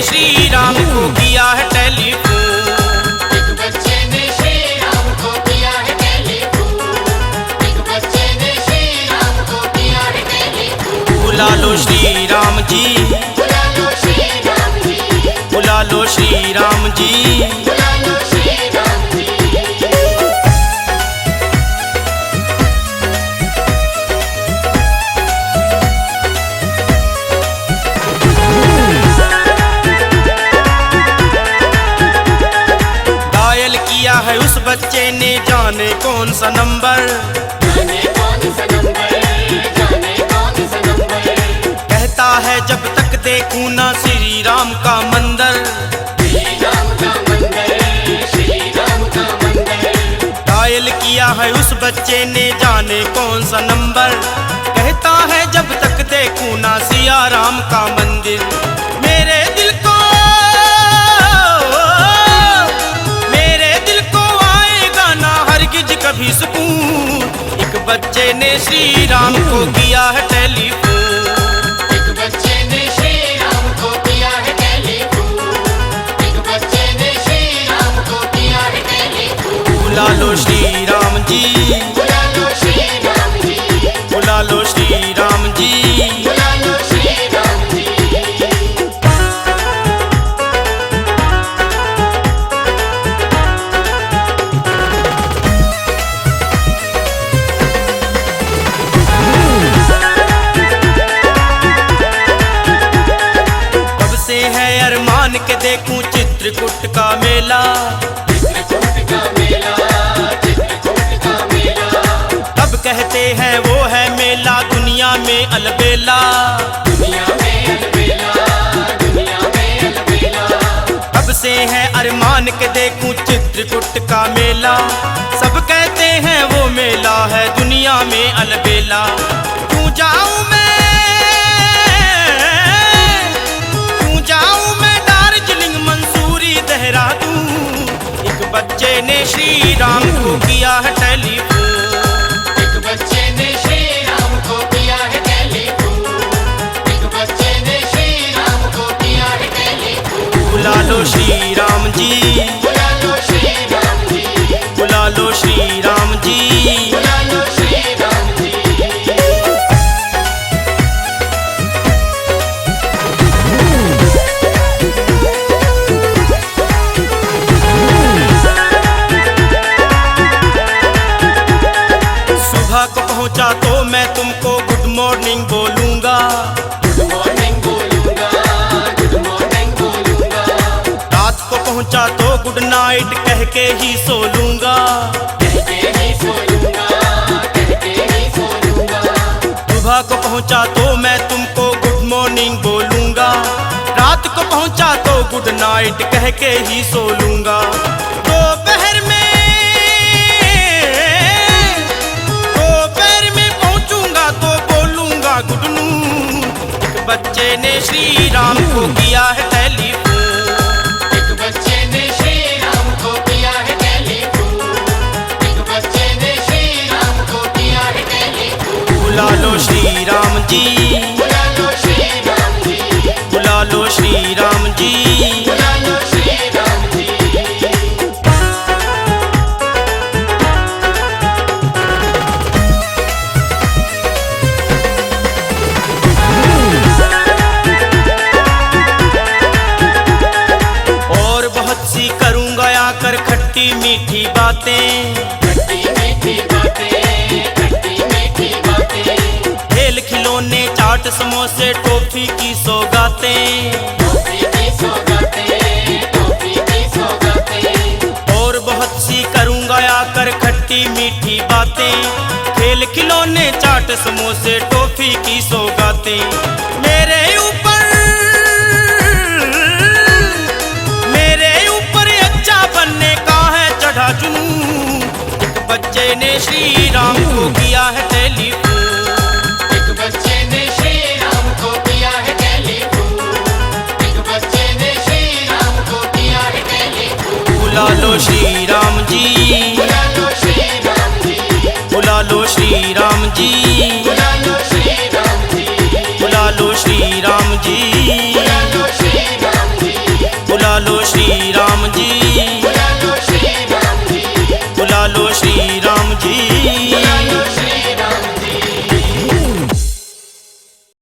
श्री राम को किया है टेलीफोन। एक बच्चे ने श्री राम को किया है टेलीफोन। एक बच्चे ने श्री राम को किया है टेलीफोन। बुला लो श्री राम जी, बुला लो श्री राम जी, बुला लो श्री राम जी। बुला लो श्री राम जी। डायल किया है उस बच्चे ने जाने कौन सा नंबर, जाने कौन सा नंबर, जाने कौन सा नंबर। कहता है जब तक देखूं ना श्री राम का मंदिर। श्री राम का मंदिर, श्री राम का मंदिर। डायल किया है उस बच्चे ने जाने कौन सा नंबर, कहता है जब तक देखूं ना सिया राम का मंदिर। मेरे दिल को आएगा ना हरगिज कभी सुकून। एक बच्चे ने श्री राम को किया है टेलीफोन। एक बच्चे ने श्री राम को किया है टेलीफोन। एक बच्चे ने श्री राम को किया है टेलीफोन। बुला लो श्री राम जी, बुला लो श्री राम जी, बुला लो श्री राम जी। बुला लो श्री राम जी। कब से है अरमान के देखूं चित्रकूट का मेला। चित्रकूट का मेला, चित्रकूट का मेला। तब कहते हैं वो है मेला दुनिया में अलबेला। दुनिया में अलबेला, दुनिया में अलबेला। कब से है अरमान के देखूं चित्रकूट का मेला। सब कहते हैं वो मेला है दुनिया में अलबेला। क्यों जाऊं मैं दार्जिलिंग मंसूरी देहरादून। एक बच्चे ने श्री राम को किया है टेलीफोन। एक बच्चे ने श्री राम को किया है टेलीफोन। एक बच्चे ने श्री राम को किया है टेलीफोन। बुला लो श्री राम जी, बुला लो श्री राम जी, बुला लो श्री राम जी। बुला लो श्री राम जी। सुबह को पहुंचा तो मैं तुमको गुड मॉर्निंग बोलूंगा। गुड मॉर्निंग बोलूंगा, गुड मॉर्निंग बोलूंगा। रात को पहुंचा तो गुड नाइट कह के ही सो लूंगा। कह के ही सो लूंगा, कह के ही सो लूंगा। सुबह को पहुंचा तो मैं तुमको गुड मॉर्निंग बोलूंगा। रात को पहुंचा तो गुड नाइट कह के ही सो लूंगा। दोपहर में पहुंचूंगा तो बोलूंगा गुड नून। एक बच्चे ने श्री राम को किया है टेलीफोन। एक बच्चे ने श्री राम को किया है टेलीफोन। एक बच्चे ने श्री राम को किया है टेलीफोन। बुला लो श्री राम जी, बुला लो श्री राम जी, बुला लो श्री राम जी। बुला लो श्री राम जी। और बहुत सी करूंगा आकर खट्टी मीठी बातें। खट्टी मीठी बातें, खट्टी मीठी बातें। खेल खिलौने चाट समोसे टॉफी की सौगातें। टॉफी की सौगातें, टॉफी की सौगातें। और बहुत सी करूंगा आकर खट्टी मीठी बातें। खेल खिलौने चाट समोसे टॉफी की सौगातें। मेरे ऊपर अच्छा बनने का है चढ़ा जुनून। एक बच्चे ने श्री राम को किया है टेलीफोन। एक बच्चे ने श्री राम को किया है टेलीफोन। एक बच्चे ने श्री राम को किया है टेलीफोन। बुला लो श्री राम जी, बुला लो श्री राम जी, बुला लो श्री राम जी।